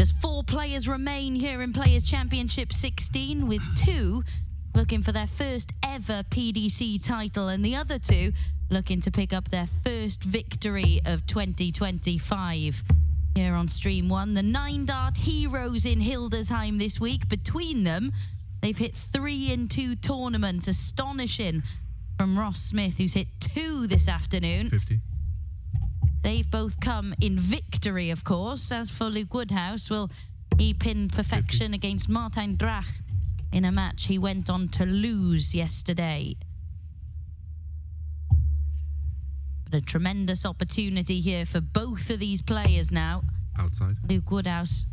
as 4 players remain here in Players Championship 16, with 2 looking for their first ever PDC title and the other 2 looking to pick up their first victory of 2025. Here on Stream 1, the 9-dart heroes in Hildesheim this week. Between them, they've hit 3 in 2 tournaments. Astonishing from Ross Smith, who's hit 2 this afternoon. 50. They've both come in victory, of course. As for Luke Woodhouse, well, he pinned perfection 50. against Martijn Dracht in a match he went on to lose yesterday. But a tremendous opportunity here for both of these players now. Outside. Luke Woodhouse,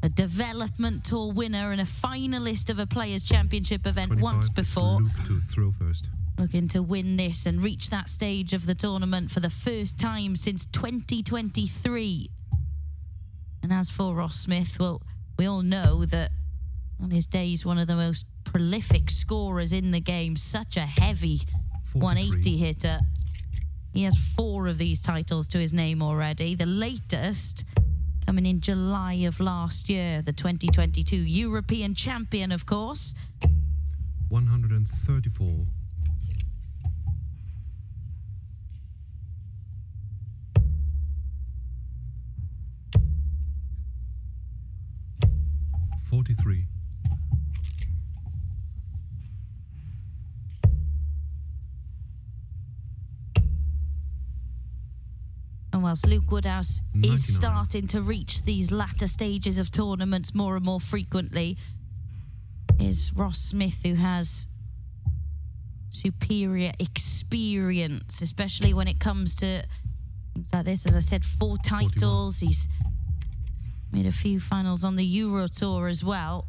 a development tour winner and a finalist of a Players' Championship event 25, once before. Luke to throw first. Looking to win this and reach that stage of the tournament for the first time since 2023. And as for Ross Smith, well, we all know that on his day he's one of the most prolific scorers in the game. Such a heavy 43. 180 hitter. He has 4 of these titles to his name already. The latest coming in July of last year, the 2022 European champion, of course. 134. 43. And whilst Luke Woodhouse 99. is starting to reach these latter stages of tournaments more and more frequently, is Ross Smith, who has superior experience, especially when it comes to things like this. As I said, 4 titles. 41. He's made a few finals on the Euro Tour as well,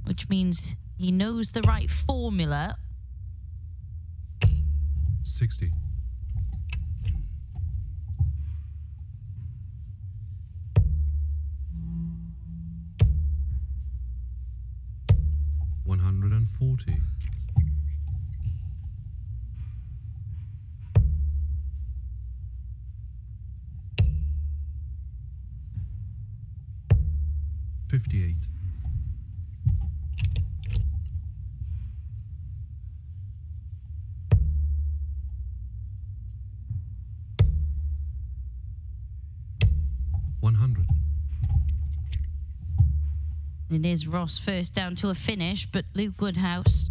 which means he knows the right formula. 60. 140. 58. 100. It is Ross first down to a finish, but Luke Woodhouse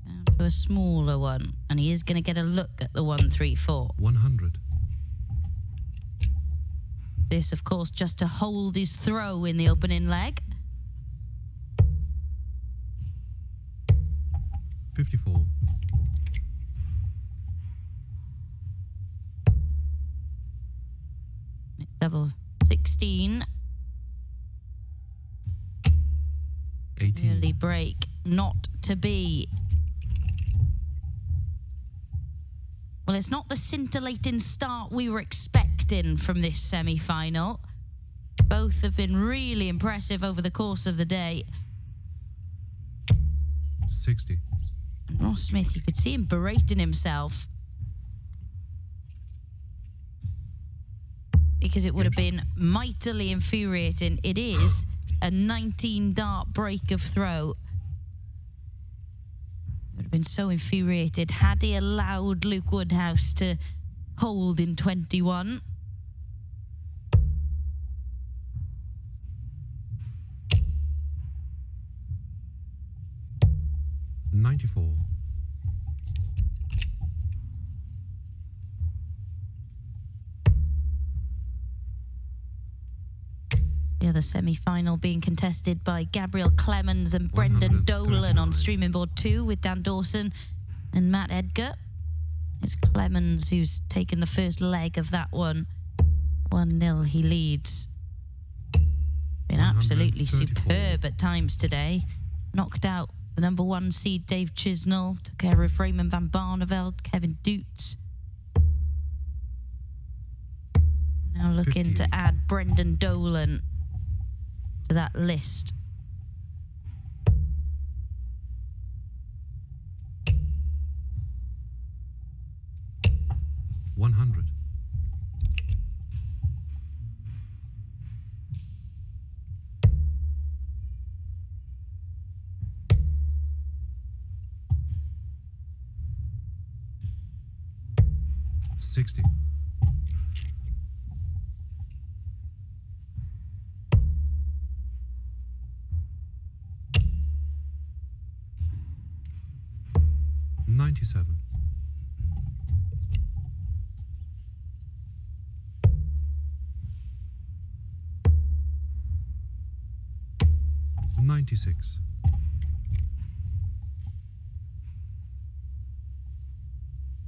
down to a smaller one, and he is going to get a look at the 134. 100. This, of course, just to hold his throw in the opening leg. 54. It's double 16. 18. Early break, not to be. Well, it's not the scintillating start we were expecting from this semi-final. Both have been really impressive over the course of the day. 60. And Ross Smith, you could see him berating himself, because it would have been mightily infuriating. It is a 19-dart break of throw. Would have been so infuriated had he allowed Luke Woodhouse to hold in 21. $94. The other semi-final being contested by Gabriel Clemens and Brendan Dolan on streaming board 2 with Dan Dawson and Matt Edgar. It's Clemens who's taken the first leg of that one. 1-0 he leads. Been absolutely superb at times today. Knocked out the number 1 seed Dave Chisnell, took care of Raymond van Barneveld, Kevin Dutz. Now looking to add Brendan Dolan to that list. $100. 60. $97. 96.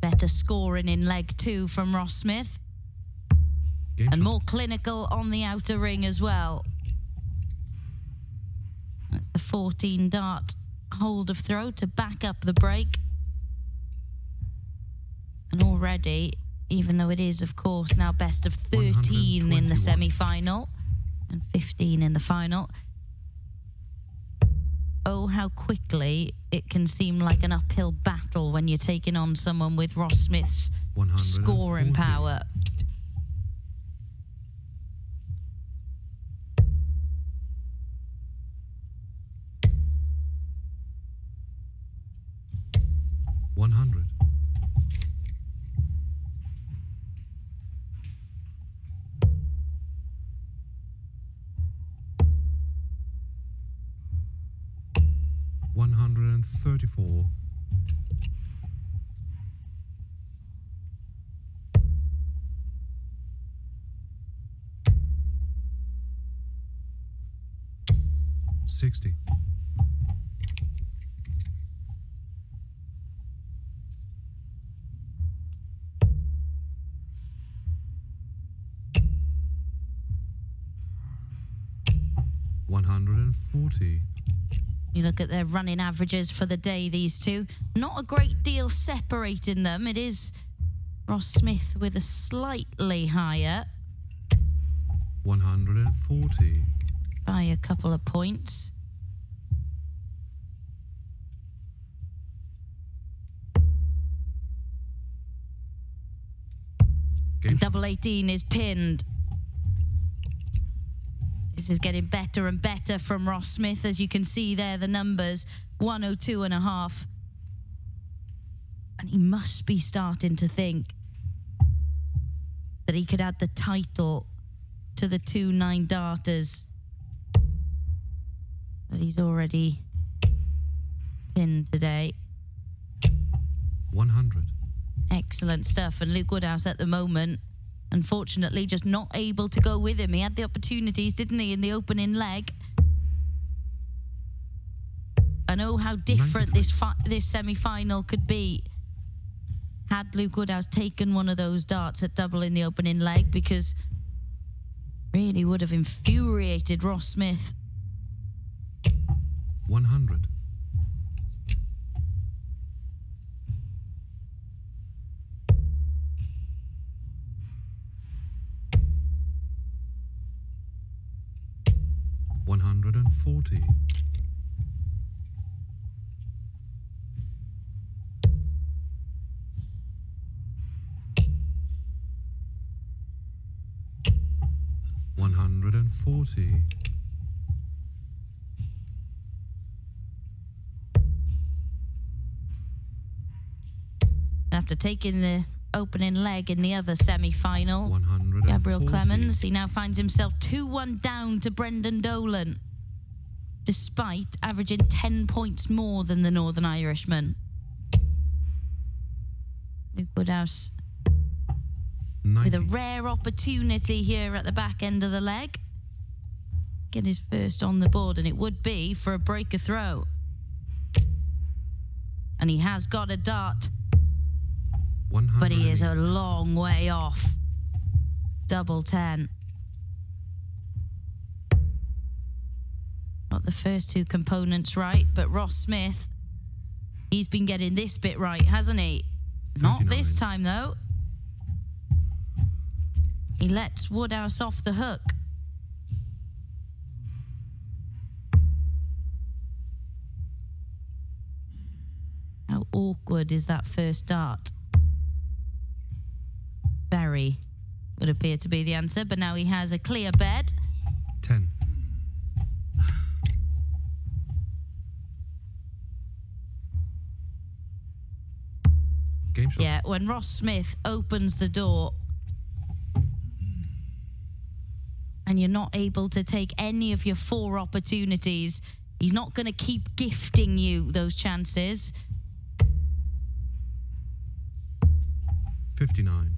Better scoring in leg 2 from Ross Smith. Game And shot. more clinical on the outer ring as well. That's the 14 dart hold of throw to back up the break. And already, even though it is, of course, now best of 13 in the 121. semi-final and 15 in the final. Oh, how quickly it can seem like an uphill battle when you're taking on someone with Ross Smith's 140. scoring power. $100. 134. 60. 140. You look at their running averages for the day, these two. Not a great deal separating them. It is Ross Smith with a slightly higher 140. by a couple of points. Game shot. Double 18 is pinned. This is getting better and better from Ross Smith. As you can see there, the numbers, 102.5. And he must be starting to think that he could add the title to the 2 9-darters that he's already pinned today. 100. Excellent stuff. And Luke Woodhouse at the moment, unfortunately, just not able to go with him. He had the opportunities, didn't he, in the opening leg? I know how different this semi-final could be had Luke Woodhouse taken one of those darts at double in the opening leg, because really would have infuriated Ross Smith. 100. 140. 140. 'After taking the opening leg in the other semi-final, 140. Gabriel Clemens, he now finds himself 2-1 down to Brendan Dolan, despite averaging 10 points more than the Northern Irishman. Luke Woodhouse 90. with a rare opportunity here at the back end of the leg. Get his first on the board, and it would be for a breaker throw. And he has got a dart, but he is a long way off. Double 10. Got the first two components right, but Ross Smith, he's been getting this bit right, hasn't he? 39. Not this time, though. He lets Woodhouse off the hook. How awkward is that first dart? Very would appear to be the answer, but now he has a clear bed. 10. Game shot. Yeah, when Ross Smith opens the door and you're not able to take any of your 4 opportunities, he's not going to keep gifting you those chances. 59.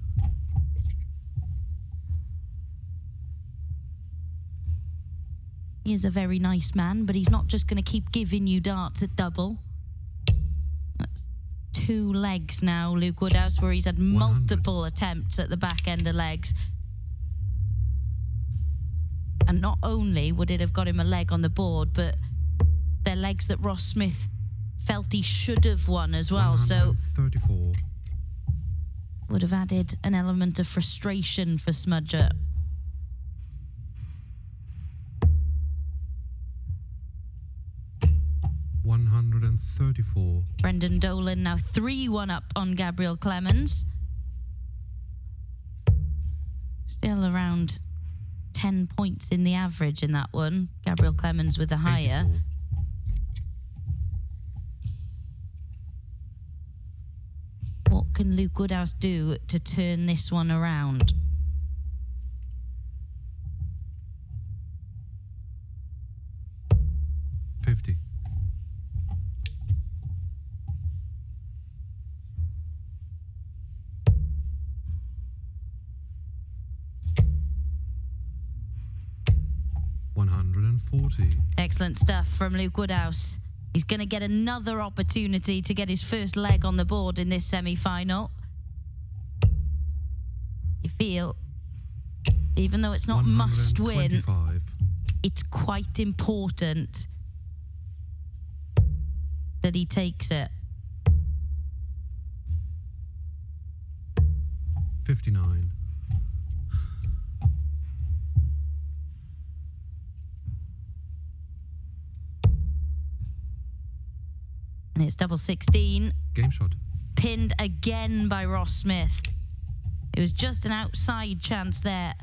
He is a very nice man, but he's not just going to keep giving you darts at double. That's 2 legs now, Luke Woodhouse, where he's had 100. multiple attempts at the back end of legs. And not only would it have got him a leg on the board, but they're legs that Ross Smith felt he should have won as well. So 34. would have added an element of frustration for Smudger. $134. Brendan Dolan now 3-1 up on Gabriel Clemens. Still around 10 points in the average in that one. Gabriel Clemens with the higher. 84. What can Luke Woodhouse do to turn this one around? $50. $140. Excellent stuff from Luke Woodhouse. He's going to get another opportunity to get his first leg on the board in this semi-final. You feel, even though it's not must win, 125. it's quite important that he takes it. 59. And it's double 16. Game shot. Pinned again by Ross Smith. It was just an outside chance there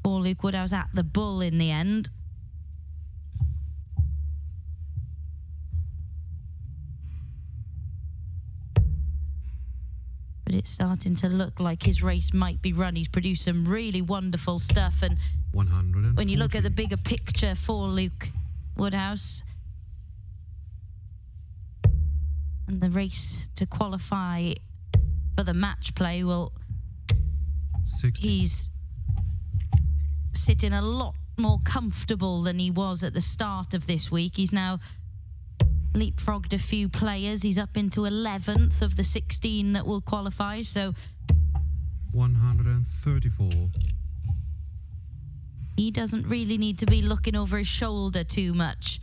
for Luke Woodhouse at the bull in the end. But it's starting to look like his race might be run. He's produced some really wonderful stuff. And 140. when you look at the bigger picture for Luke Woodhouse and the race to qualify for the match play, well, 60. he's sitting a lot more comfortable than he was at the start of this week. He's now leapfrogged a few players. He's up into 11th of the 16 that will qualify. So 134. he doesn't really need to be looking over his shoulder too much.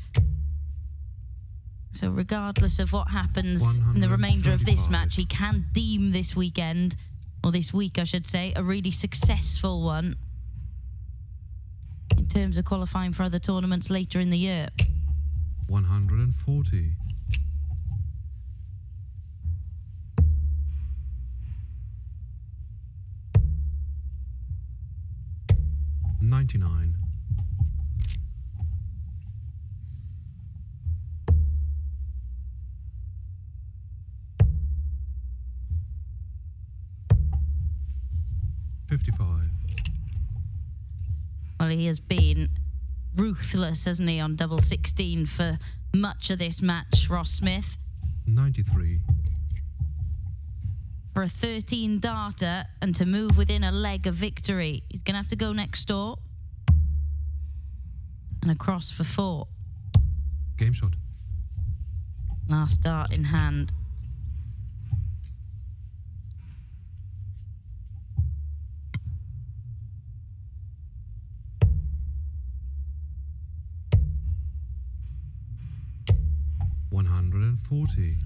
So regardless of what happens in the remainder of this 135. match, he can deem this weekend, or this week I should say, a really successful one in terms of qualifying for other tournaments later in the year. 140. $99. $55. Well, he has been ruthless, hasn't he, on double 16 for much of this match, Ross Smith. 93. For a 13 darter and to move within a leg of victory, he's going to have to go next door and across for 4. Game shot. Last dart in hand. $140.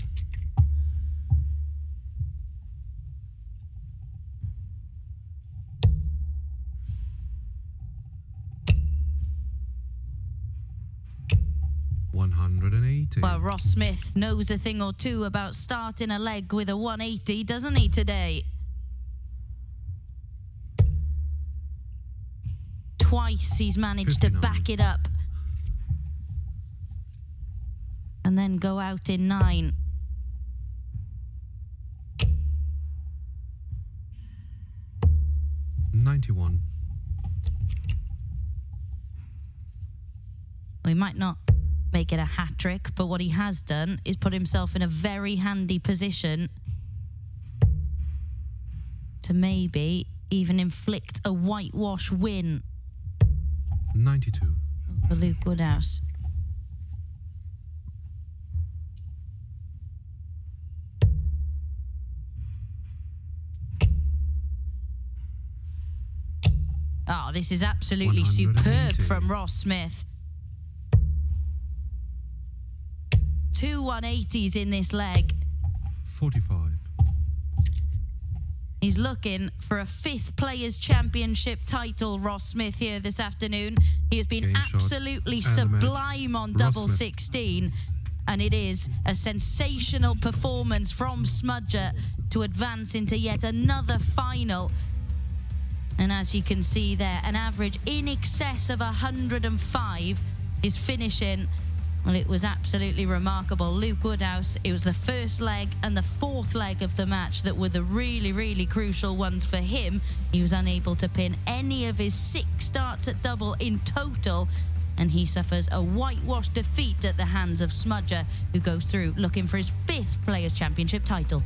$180. Well, Ross Smith knows a thing or two about starting a leg with a 180, doesn't he, today? Twice he's managed 59. to back it up and then go out in 9. 91. He might not make it a hat-trick, but what he has done is put himself in a very handy position to maybe even inflict a whitewash win 92. over Luke Woodhouse. Oh, this is absolutely superb 180. from Ross Smith. 2 180s in this leg. 45. He's looking for a 5th Players' Championship title, Ross Smith, here this afternoon. He has been Game shot. absolutely And the match. sublime on Ross double Smith. 16. And it is a sensational performance from Smudger to advance into yet another final. And as you can see there, an average in excess of 105 is finishing. Well, it was absolutely remarkable. Luke Woodhouse, it was the first leg and the 4th leg of the match that were the really, really crucial ones for him. He was unable to pin any of his 6 starts at double in total, and he suffers a whitewash defeat at the hands of Smudger, who goes through looking for his 5th Players' Championship title.